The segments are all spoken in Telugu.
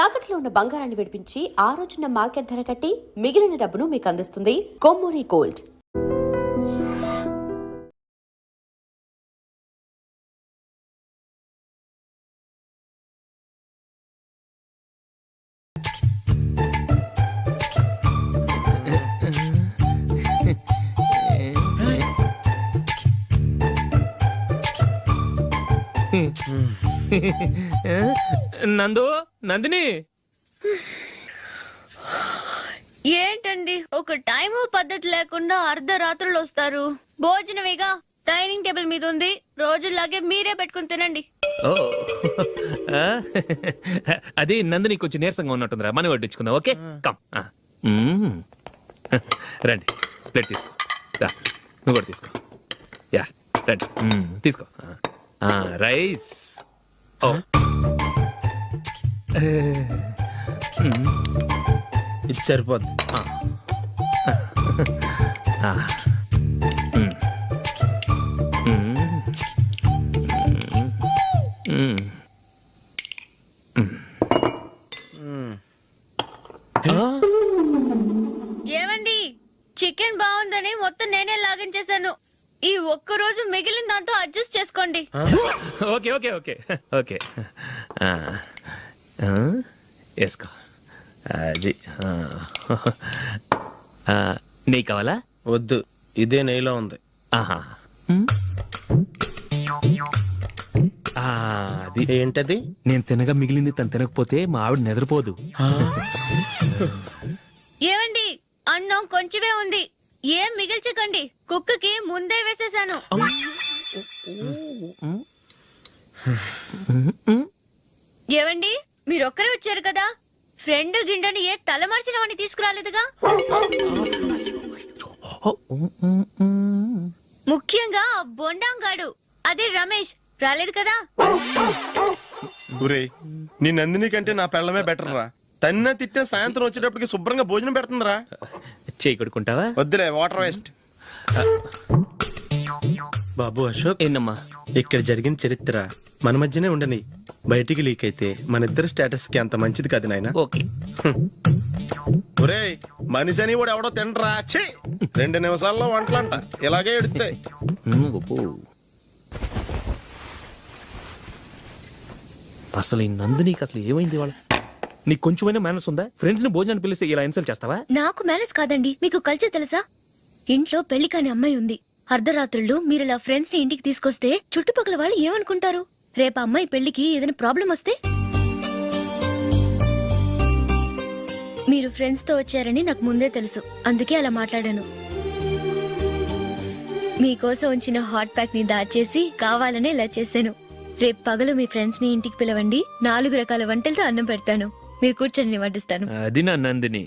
తాకట్లో ఉన్న బంగారాన్ని విడిపించి ఆ రోజున మార్కెట్ ధర కట్టి మిగిలిన డబ్బును మీకు అందిస్తుంది కొమ్మూరి గోల్డ్. నందు, నందిని, ఏంటండి ఒక టైము పద్ధతి లేకుండా అర్ధరాత్రులు వస్తారు? భోజనమేగా డైనింగ్ టేబుల్ మీద ఉంది, రోజుల్లాగే మీరే పెట్టుకుని తినండి. ఓ అది నందిని కొంచెం నీరసంగా ఉన్నట్టుందిరా, మనం వడ్డించుకుందాం. Okay come. రండి, ప్లేట్ తీసుకో. రా, నువ్వు కూడా తీసుకో. యా రండి, తీసుకో. రైస్. ఓ ఇది సరిపోద్ది. ఏమండి, చికెన్ బాగుందని మొత్తం నేనే లాగించేశాను. ఈ ఒక్క రోజు మిగిలిన దాంతో అడ్జస్ట్ చేసుకోండి. ఓకే ఓకే ఓకే ఓకే వేసుకో. అది నెయ్యి కావాలా? వద్దు, ఇదే నెయ్యిలో ఉంది. ఆహా, అది ఏంటది? నేను తినగా మిగిలింది తను తినకపోతే మా ఆవిడ నిద్రపోదు. ఏమండి, అన్నం కొంచెమే ఉంది, ఏం మిగిల్చకండి. కుక్కకి ముందే వేసేసాను. ఏవండి, మీరొక్కరే వచ్చారు కదా, ఫ్రెండ్ గిండెని ఏ తలమార్చినవని తీసుకురాలేదుగా? ముఖ్యంగా బొండాంగాడు, అదే రమేష్ రాలేదు కదా? ఊరే, నీ నందిని కంటే నా పెళ్ళమే బెటర్ రా. తన్న తిట్టిన సాయంత్రం వచ్చేటప్పటికి శుభ్రంగా భోజనం పెడుతుందిరా. చేయి కొడుకుంటావా? వద్దులే, వాటర్ వేస్ట్. బాబు అశోక్, ఏంటమ్మా? ఇక్కడ జరిగిన చరిత్ర మన మధ్యనే ఉండని, బయటికి లీక్ అయితే మన ఇద్దరు స్టేటస్ కి అంత మంచిది కాదు నాయన. ఓకే. ఒరే, మనిషి అని కూడా ఎవడో తినరా. 2 నిమిషాల్లో వంటలంట, ఇలాగే ఎడుతాయి. అసలు ఈ నందినికి అసలు ఏమైంది? వాళ్ళ నీకు కొంచెమైనా మేనర్స్ ఉందా? ఫ్రెండ్స్ ని భోజనాన్ని పిలిస్తే ఇలా ఇన్సల్ట్ చేస్తావా? నాకు మేనేజ్ కాదండి, మీకు కల్చర్ తెలుసా? ఇంట్లో పెళ్లి కాని అమ్మాయి ఉంది, అర్ధరాత్రుళ్ళు మీరు ఇలా ఫ్రెండ్స్ ని ఇంటికి తీసుకొస్తే చుట్టుపక్కల వాళ్ళు ఏమనుకుంటారు? రేపు అమ్మాయి పెళ్లికి ఏదైనా ప్రాబ్లం వస్తే? మీరు ఫ్రెండ్స్ తో వచ్చారని నాకు ముందే తెలుసు, అందుకే అలా మాట్లాడాను. మీకోసం ఉంచిన హాట్ ప్యాక్ ని దాచేసి కావాలనే ఇలా చేశాను. రేపు పగలు మీ ఫ్రెండ్స్ ని ఇంటికి పిలవండి, 4 రకాల వంటలతో అన్నం పెడతాను, మీరు కూర్చొని వడ్డిస్తాను. అది నా Nandini.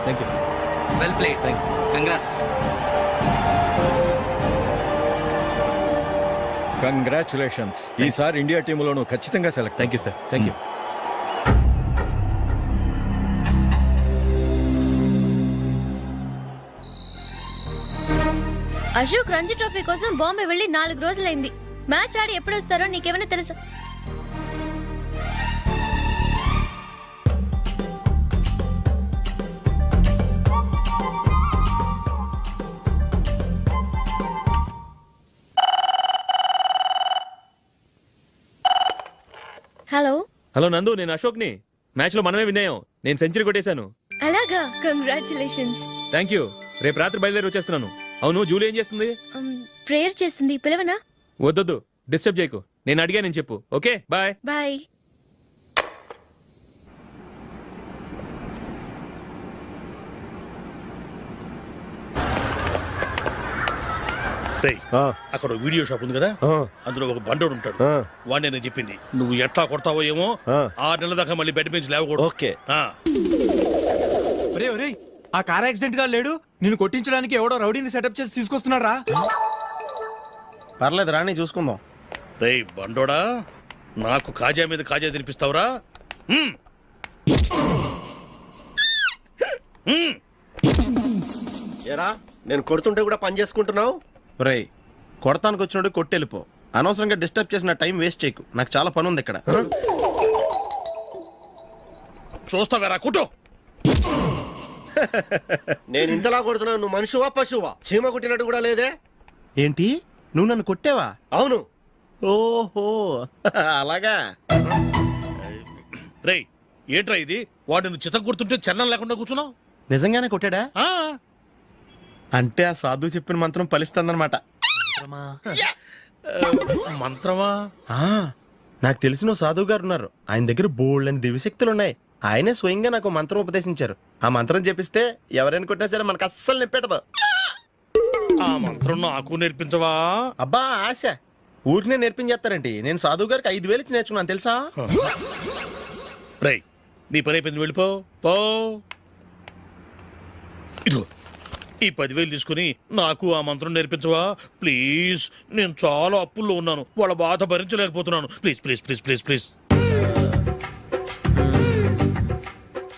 Thank you. Well played. Thanks. Congrats. Congratulations. ఈసారి ఇండియా టీంలోనూ ఖచ్చితంగా select. Thank you sir. Thank you. Ashok Ranji trophy కోసం బాంబే వెళ్ళి 4 రోజులైంది. మ్యాచ్ ఆడి ఎప్పుడు వస్తారో నీకేమైనా తెలుసా? హలో. హలో నందు, నేను అశోక్ని. మ్యాచ్లో మనమే విన్నాయం. నేను సెంచరీ కొట్టేశాను. అలాగా, కంగ్రాచులేషన్స్. Thank you. రేపు రాత్రి బయలుదేరి వచ్చేస్తున్నాను. అవును, జూలీ ఏం చేస్తుంది? ప్రేయర్ చేస్తుంది, పిలవనా? వద్దొద్దు, డిస్టర్బ్ చేయకు. నేను అడిగానని చెప్పు. Okay, bye. బాయ్. రేయ్, అక్కడ ఓ వీడియో షాప్ ఉంది కదా, అందులో ఒక బండోడు ఉంటాడు. వాడిని నేను చెప్పింది నువ్వు ఎట్లా కొడతావో ఏమో. 6 నెలల దాకా మళ్ళీ బెడ్ మీద లేవకూడదు. ఓకే. ఆ, ఒరే ఒరే, ఆ కార్ యాక్సిడెంట్ గా లేడు, నిన్ను కొట్టించడానికి ఎవడో రౌడీని సెటప్ చేసి తీసుకొస్తున్నాడు రా. పర్లేదు రాని చూసుకుందాం. రేయ్ బండోడా, నాకు కాజా మీద కాజా తినిపిస్తావురా? హ్మ్. హ్మ్. ఏరా నేను కొడుతుంటే కూడా పని చేసుకుంటున్నావు? రేయ్, కొడతానికి వచ్చినోడు కొట్టెళ్ళిపో. అనవసరంగా డిస్టర్బ్ చేసిన టైం వేస్ట్ చేయకు. నాకు చాలా పని ఉంది ఇక్కడ. చూస్తావేరా కుట్టు. నేను ఇంతలా కొడుతున్నావు, నువ్వు మనిషివా పశువా? చీమ కుట్టినట్టు కూడా లేదే. ఏంటి, నువ్వు నన్ను కొట్టావా? అవును. ఓహో అలాగా. రేయ్ ఏంట్రా ఇది? వాడు నువ్వు చిత్త కొడుతుంటే చలనం లేకుండా కూర్చున్నావు. నిజంగానే కొట్టాడా? ఆ, అంటే ఆ సాధువు చెప్పిన మంత్రం ఫలిస్తుందన్నమాట. మంత్రమా? నాకు తెలిసిన ఓ సాధువు గారు ఉన్నారు. ఆయన దగ్గర బోల్డ్ అని దివ్యశక్తులు ఉన్నాయి. ఆయనే స్వయంగా నాకు మంత్రం ఉపదేశించారు. ఆ మంత్రం చెప్పిస్తే ఎవరైనా కొట్టినా సరే మనకు అస్సలు నిప్పెట్టదు. ఆ మంత్రం నాకు నేర్పించవా? అబ్బా ఆశ, ఊరినే నేర్పించేస్తారండి. నేను సాధువు గారికి 5,000 ఇచ్చి నేర్చుకున్నాను తెలుసా? రేయ్ నీ పని అయిపోయింది, వెళ్ళిపో పో. ఇదిగో ఈ 10,000 తీసుకుని నాకు ఆ మంత్రం నేర్పించవా ప్లీజ్? నేను చాలా అప్పుల్లో ఉన్నాను, వాళ్ళ బాధ భరించలేకపోతున్నాను. Please please please please please.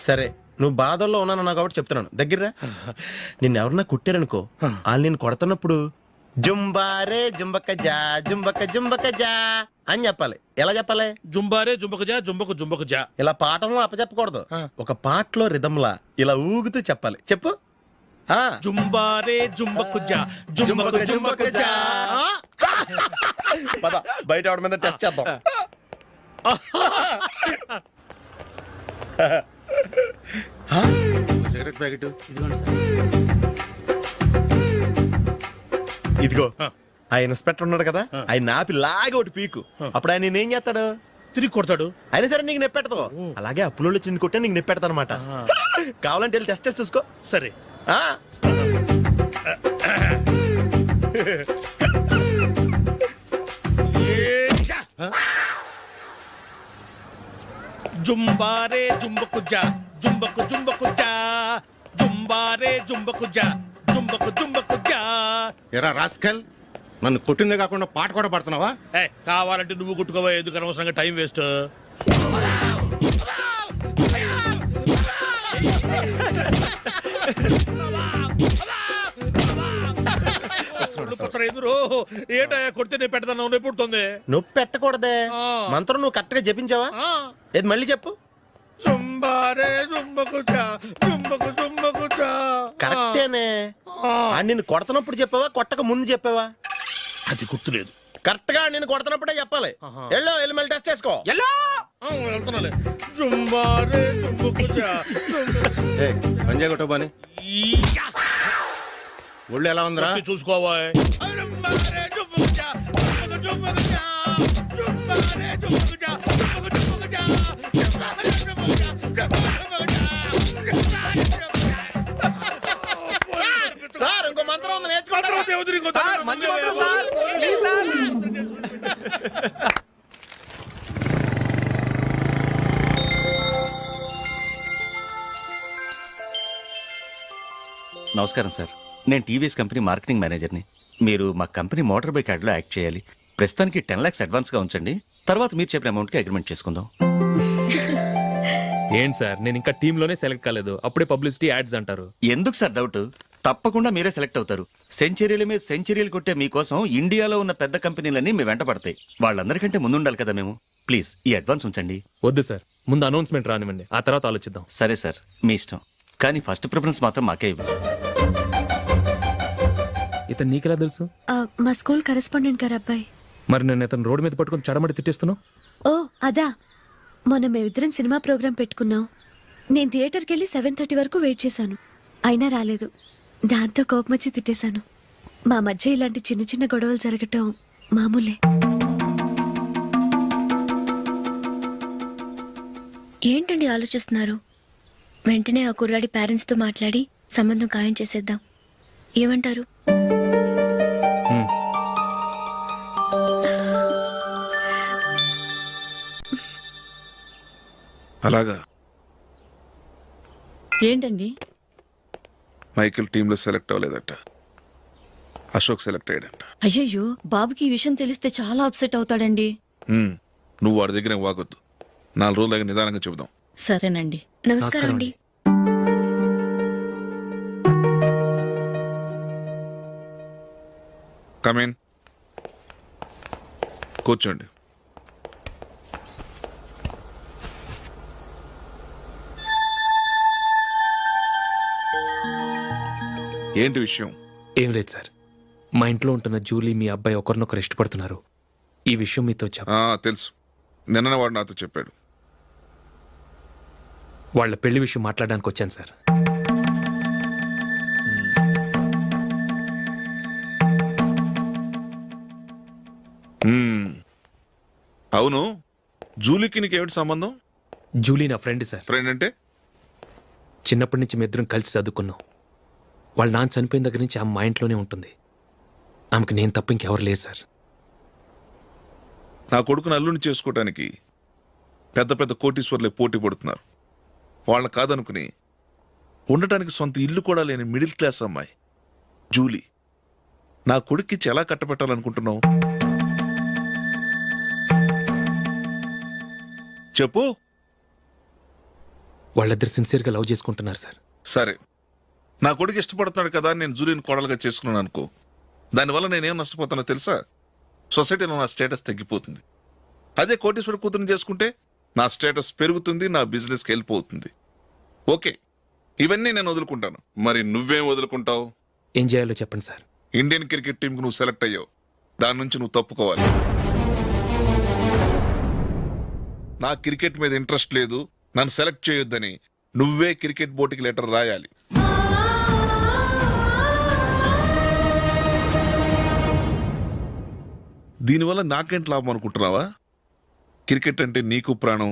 సరే, నువ్వు బాధల్లో ఉన్నాను నాకు కాబట్టి చెప్తున్నాను. దగ్గర నిన్ను ఎవరన్నా కుట్టారనుకో, వాళ్ళు నేను కొడుతున్నప్పుడు జుంబారే జుంబక జా జుంబక జుంబక జా అని చెప్పాలి. ఎలా చెప్పాలి? జుంబారే జుంబకు జా జుంబకు జుంబకు జా. ఇలా పాఠంలో అప్పచెప్పకూడదు. ఒక పాటలో రిధంలా ఇలా ఊగుతూ చెప్పాలి. చెప్పు. జుంబారే జుంబకు జా జుంబకు జుంబకు జా. పద బయట ఆవిడ మీద టెస్ట్ చేద్దాం. సిగరెట్ ప్యాకెట్ ఇదిగో. ఆ ఇన్స్పెక్టర్ ఉన్నాడు కదా, ఆయన నాపి లాగే ఒకటి పీకు. అప్పుడు ఆయన నేనేం చేస్తాడు? తిరిగి కొడతాడు. అయినా సరే నీకు నెప్పెడతావు. అలాగే అప్పులో చిన్న కొట్టే నీకు నెప్పెడతా అనమాట. కావాలంటే వెళ్ళి టెస్ట్ చేసి చూసుకో. సరే. జుంబారే జుంబకు జా జుంబకు జుంబకు జా జుంబారే జుంబకు జా జుంబకు జుంబకు జా. ఎరా రాస్కల్, నన్ను కొట్టిందే కాకుండా పాట కూడా పడుతున్నావా? కావాలంటే నువ్వు కుట్టుకోవా, ఎందుకు అనవసరంగా టైం వేస్ట్. ఏంటయ్యా కొడితే నేను పెడతాను, నొప్పి పుడుతుంది. నొప్పి పెట్టకూడదే. మంత్రం నువ్వు కరెక్ట్ గా జపించావా? ఏది మళ్ళీ చెప్పు. జుంబారే జుంబకు జా జుంబకు జుంబకు జా. కరెక్టేనే. నిన్ను కొడుతున్నప్పుడు చెప్పావా, కొట్టక ముందు చెప్పావా? అది గుర్తులేదు. కరెక్ట్ గా నేను కొడుతున్నప్పుడే చెప్పాలి. వెళ్ళి మళ్ళీ టెస్ట్ చేసుకో. వెళ్తున్నాలే. జుంబారే జుంబకు జా పంజాయ్ కొట్ట బాని ఒళ్ళు ఎలా ఉందిరా? చూసుకోవా. జుంబారే జుంబకు జా జుంబకు జుంబకు జా జుంబారే జుంబకు జా జుంబకు జుంబకు జా జుంబారే జుంబకు జా జుంబకు జుంబకు జా. సార్ ఇంకో మంత్రం ఉంది, నేర్చుకుంటారా? సార్, మంచి మంత్రం సార్. Please sir. నమస్కారం సార్, నేను టీవీఎస్ కంపెనీ మార్కెటింగ్ మేనేజర్ని. మీరు మా కంపెనీ మోటార్ బైక్ యాడ్లో యాక్ట్ చేయాలి. ప్రస్తుతానికి 10 lakhs అడ్వాన్స్గా ఉంచండి, తర్వాత మీరు చెప్పిన అమౌంట్కి అగ్రిమెంట్ చేసుకుందాం. ఏంటి సార్, నేను ఇంకా టీంలోనే సెలెక్ట్ కాలేదు, అప్పుడే పబ్లిసిటీ యాడ్స్ అంటారు. ఎందుకు సార్ డౌట్? తప్పకుండా మీరే సెలెక్ట్ అవుతారు. సెంచరీల మీద సెంచరీలు కొట్టే మీకోసం ఇండియాలో ఉన్న పెద్ద కంపెనీలన్నీ మీ వెంట పడతాయి. వాళ్ళందరికంటే ముందుండాలి కదా మేము. ప్లీజ్ ఈ అడ్వాన్స్ ఉంచండి. వద్దు సార్, ముందు అనౌన్స్మెంట్ రానివ్వండి, ఆ తర్వాత ఆలోచిద్దాం. సరే సార్, మీ ఇష్టం. కానీ ఫస్ట్ ప్రిఫరెన్స్ మాత్రం మాకే ఇవ్వండి. ఇతను నీకెలా తెలుసు? మా స్కూల్ కరెస్పాండెంట్ గారు అబ్బాయి. మరి నేను ఇతను రోడ్డు మీద పట్టుకుని చడమడి తిట్టేస్తున్నావు. ఓ అదా, మొన్న మేమిద్దరం సినిమా ప్రోగ్రాం పెట్టుకున్నాం. నేను థియేటర్కి వెళ్ళి 7:30 వరకు వెయిట్ చేశాను, అయినా రాలేదు. దాంతో కోపం వచ్చి తిట్టేశాను. మా మధ్య ఇలాంటి చిన్న చిన్న గొడవలు జరగటం మామూలే. ఏంటండి ఆలోచిస్తున్నారు? వెంటనే ఆ కుర్రాడి పేరెంట్స్తో మాట్లాడి సంబంధం ఖాయం చేసేద్దాం. ఏమంటారు? అలాగా ఏంటండి? మైకిల్ టీంలో సెలెక్ట్ అవ్వలేదట, అశోక్ సెలెక్ట్ అయ్యాడంట. అయ్యయ్యో, బాబుకి ఈ విషయం తెలిస్తే చాలా అప్సెట్ అవుతాడండి. నువ్వు వాడి దగ్గర వాగొద్దు, 4 రోజులాగా నిదానంగా చెబుదాం. సరేనండి. నమస్కారం అండి. కమేన్, కూర్చోండి. ఏంటి విషయం? ఏం లేదు సార్, మా ఇంట్లో ఉంటున్న జూలీ మీ అబ్బాయి ఒకరినొకరు ఇష్టపడుతున్నారు. ఈ విషయం మీతో తెలుసు, నిన్న వాడు నాతో చెప్పాడు. వాళ్ళ పెళ్లి విషయం మాట్లాడడానికి వచ్చాను సార్. అవును, జూలీకి నీకేమిటి సంబంధం? జూలీ నా ఫ్రెండ్ సార్. ఫ్రెండ్ అంటే? చిన్నప్పటి నుంచి మీ ఇద్దరం కలిసి చదువుకున్నాం. వాళ్ళ నాన్న చనిపోయిన దగ్గర నుంచి ఆమె మా ఇంట్లోనే ఉంటుంది. ఆమెకు నేను తప్ప ఇంకెవరు లేదు సార్. నా కొడుకుని అల్లుని చేసుకోవటానికి పెద్ద పెద్ద కోటీశ్వర్లే పోటీ పడుతున్నారు. వాళ్ళని కాదనుకుని ఉండటానికి సొంత ఇల్లు కూడా లేని మిడిల్ క్లాస్ అమ్మాయి జూలీ నా కొడుక్కిచ్చి ఎలా కట్టబెట్టాలనుకుంటున్నావు? చెప్పు. వాళ్ళిద్దరు సిన్సియర్గా లవ్ చేసుకుంటున్నారు సార్. సరే, నా కొడుకు ఇష్టపడుతున్నాడు కదా అని నేను జూలీని కోడలుగా చేసుకున్నాను అనుకో, దానివల్ల నేనేం నష్టపోతానో తెలుసా? సొసైటీలో నా స్టేటస్ తగ్గిపోతుంది. అదే కోటీశ్వరుడు కూతురుని చేసుకుంటే నా స్టేటస్ పెరుగుతుంది, నా బిజినెస్కి హెల్ప్ అవుతుంది. ఓకే, ఇవన్నీ నేను వదులుకుంటాను. మరి నువ్వేం వదులుకుంటావు? ఏం చేయాలో చెప్పండి సార్. ఇండియన్ క్రికెట్ టీంకి నువ్వు సెలెక్ట్ అయ్యావు, దాని నుంచి నువ్వు తప్పుకోవాలి. నా క్రికెట్ మీద ఇంట్రెస్ట్ లేదు, నన్ను సెలెక్ట్ చేయొద్దని నువ్వే క్రికెట్ బోర్డుకి లెటర్ రాయాలి. దీనివల్ల నాకేంటి లాభం అనుకుంటున్నావా? క్రికెట్ అంటే నీకు ప్రాణం,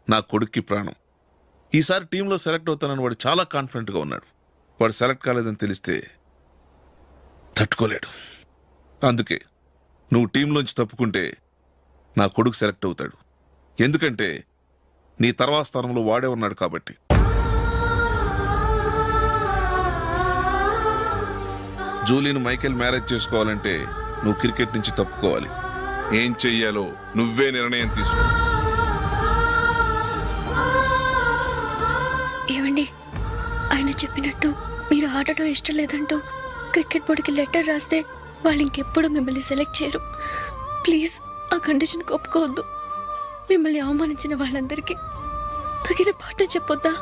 నా కొడుక్కి ప్రాణం. ఈసారి టీంలో సెలెక్ట్ అవుతానని వాడు చాలా కాన్ఫిడెంట్గా ఉన్నాడు. వాడు సెలెక్ట్ కాలేదని తెలిస్తే తట్టుకోలేడు. అందుకే నువ్వు టీంలోంచి తప్పుకుంటే నా కొడుకు సెలెక్ట్ అవుతాడు. ఎందుకంటే నీ తర్వాత స్థానంలో వాడే ఉన్నాడు కాబట్టి. జూలీని మైకేల్ మ్యారేజ్ చేసుకోవాలంటే నువ్వు క్రికెట్ నుంచి తప్పుకోవాలి. ఏం చెయ్యాలో నువ్వే నిర్ణయం తీసుకో. ఏమండి, ఆయన చెప్పినట్టు మీరు ఆడటం ఇష్టం లేదంటూ క్రికెట్ బోర్డుకి లెటర్ రాస్తే వాళ్ళు ఇంకెప్పుడు మిమ్మల్ని సెలెక్ట్ చేయరు. ప్లీజ్ ఆ కండిషన్ ఒప్పుకోవద్దు. మిమ్మల్ని అవమానించిన వాళ్ళందరికీ తగిన పాఠం చెప్పొద్దా?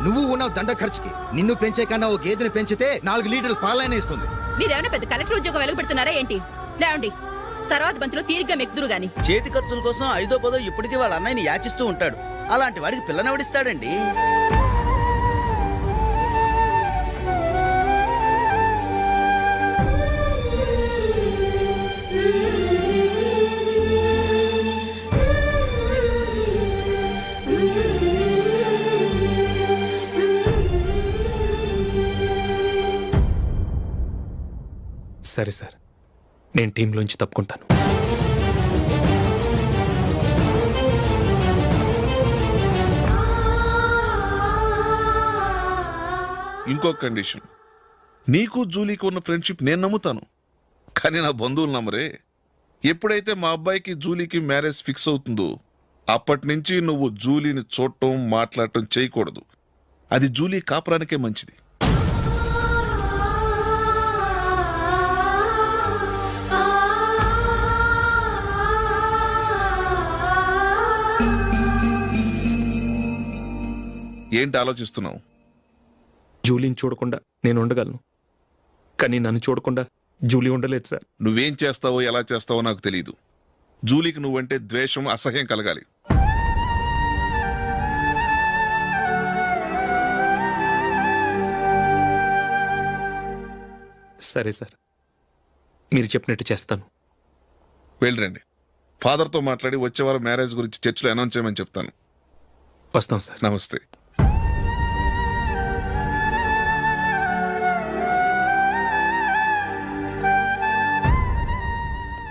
నువ్వు ఉన్నావు దండ ఖర్చుకి. నిన్ను పెంచే కన్నా ఓ గేదెని పెంచితే 4 లీటర్లు పాలైనా ఇస్తుంది. మీరేమైనా పెద్ద కలెక్టర్ ఉద్యోగం వెలుగుపెడుతున్నారా ఏంటి? లేవండి, తర్వాత బంతిలో తీరిగ్గా మెక్కుదురు గాని. చేతి ఖర్చుల కోసం 5దో 10దో ఇప్పటికీ వాళ్ళ అన్నయ్యని యాచిస్తూ ఉంటాడు. అలాంటి వాడికి పిల్లనవడిస్తాడండి. సరే సార్, నేను టీంలోంచి తప్పుకుంటాను. ఇంకో కండిషన్, నీకు జూలీకి ఉన్న ఫ్రెండ్షిప్ నేను నమ్ముతాను, కానీ నా బంధువులు నమ్మరే. ఎప్పుడైతే మా అబ్బాయికి జూలీకి మ్యారేజ్ ఫిక్స్ అవుతుందో అప్పటి నుంచి నువ్వు జూలీని చూడటం మాట్లాడటం చేయకూడదు. అది జూలీ కాపురానికే మంచిది. ఏంటి ఆలోచిస్తున్నావు? జూలీని చూడకుండా నేను ఉండగలను, కానీ నన్ను చూడకుండా జూలీ ఉండలేదు సార్. నువ్వేం చేస్తావో ఎలా చేస్తావో నాకు తెలియదు. జూలీకి నువ్వంటే ద్వేషం, అసహ్యం కలగాలి. సరే సార్, మీరు చెప్పినట్టు చేస్తాను. వెళ్ళరండి. ఫాదర్తో మాట్లాడి వచ్చే వారం మ్యారేజ్ గురించి చర్చిలో అనౌన్స్ చేయమని చెప్తాను. వస్తాం సార్. నమస్తే.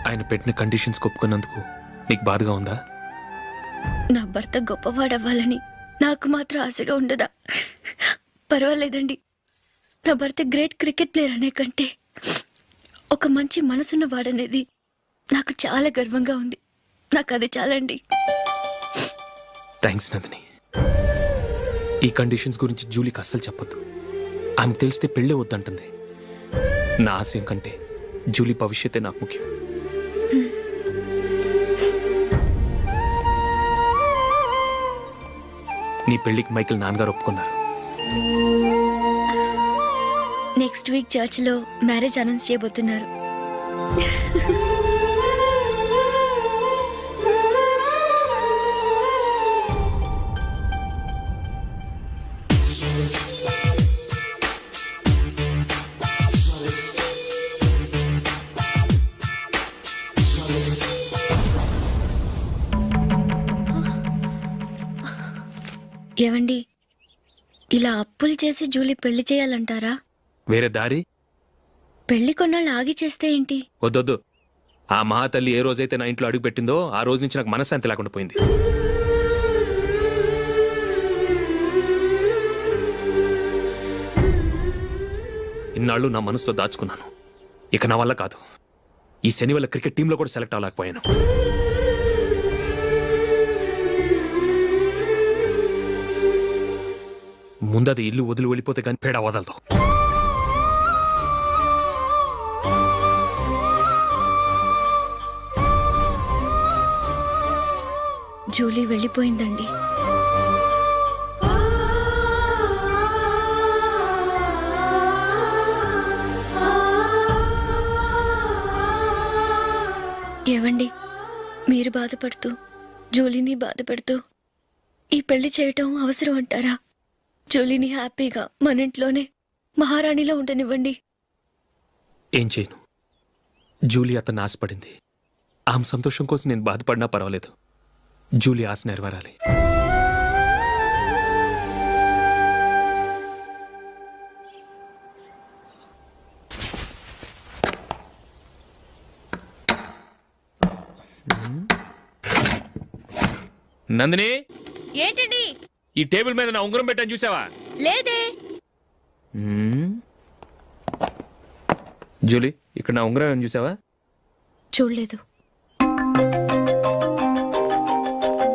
ఆయన పెట్టిన కండిషన్స్ ఒప్పుకున్నందుకు నీకు బాధగా ఉందా? నా భర్త గొప్పవాడవ్వాలని నాకు మాత్రం ఆశగా ఉండదా? పర్వాలేదండి. నా భర్త గ్రేట్ క్రికెట్ ప్లేయర్ అనే కంటే ఒక మంచి మనసున్న వాడనేది నాకు చాలా గర్వంగా ఉంది. నాకు అది చాలండి. థ్యాంక్స్ నందిని. ఈ కండిషన్స్ గురించి జూలీకి అస్సలు చెప్పొద్దు. ఆమెకు తెలిస్తే పెళ్ళే వద్దంటుంది. నా ఆశయం కంటే జూలీ భవిష్యత్తే నాకు ముఖ్యం. నీ పెళ్లికి మైకిల్ నాన్నగారు ఒప్పుకున్నారు. నెక్స్ట్ వీక్ చర్చిలో మ్యారేజ్ అనౌన్స్ చేయబోతున్నారు. ఏవండి, ఇలా అప్పులు చేసి జూలీ పెళ్లి చేయాలంటారా? వేరే దారి? పెళ్లి కొన్నాళ్ళు ఆగి చేస్తే ఏంటి? వద్దొద్దు. ఆ మహాతల్లి ఏ రోజైతే నా ఇంట్లో అడుగు పెట్టిందో ఆ రోజు నుంచి నాకు మనశ్శాంతి లేకుండా పోయింది. ఇన్నాళ్ళు నా మనసులో దాచుకున్నాను. ఇక నా వల్ల కాదు. ఈ శని వల్ల క్రికెట్ టీంలో కూడా సెలెక్ట్ అవ్వలేకపోయాను. ముందది ఇల్లు వదిలి వెళ్ళిపోతే కానీ పేడ వదలదు. జూలీ వెళ్ళిపోయిందండి. ఏవండి, మీరు బాధపడుతూ జూలీని బాధపడుతూ ఈ పెళ్లి చేయటం అవసరం అంటారా? జూలీని హ్యాపీగా మన ఇంట్లోనే మహారాణిలో ఉండనివ్వండి. ఏం చేయను? జూలీ అతన్ని ఆశపడింది. ఆమె సంతోషం కోసం నేను బాధపడినా పర్వాలేదు. జూలీ ఆశ నెరవేరాలి. నందిని, ఏంటండి? ఈ టేబుల్ మీద నా ఉంగరం పెట్టాను చూసావా? లేదే. జూలీ, ఇక్కడ నా ఉంగరం ఏమని చూసావా? చూడలేదు.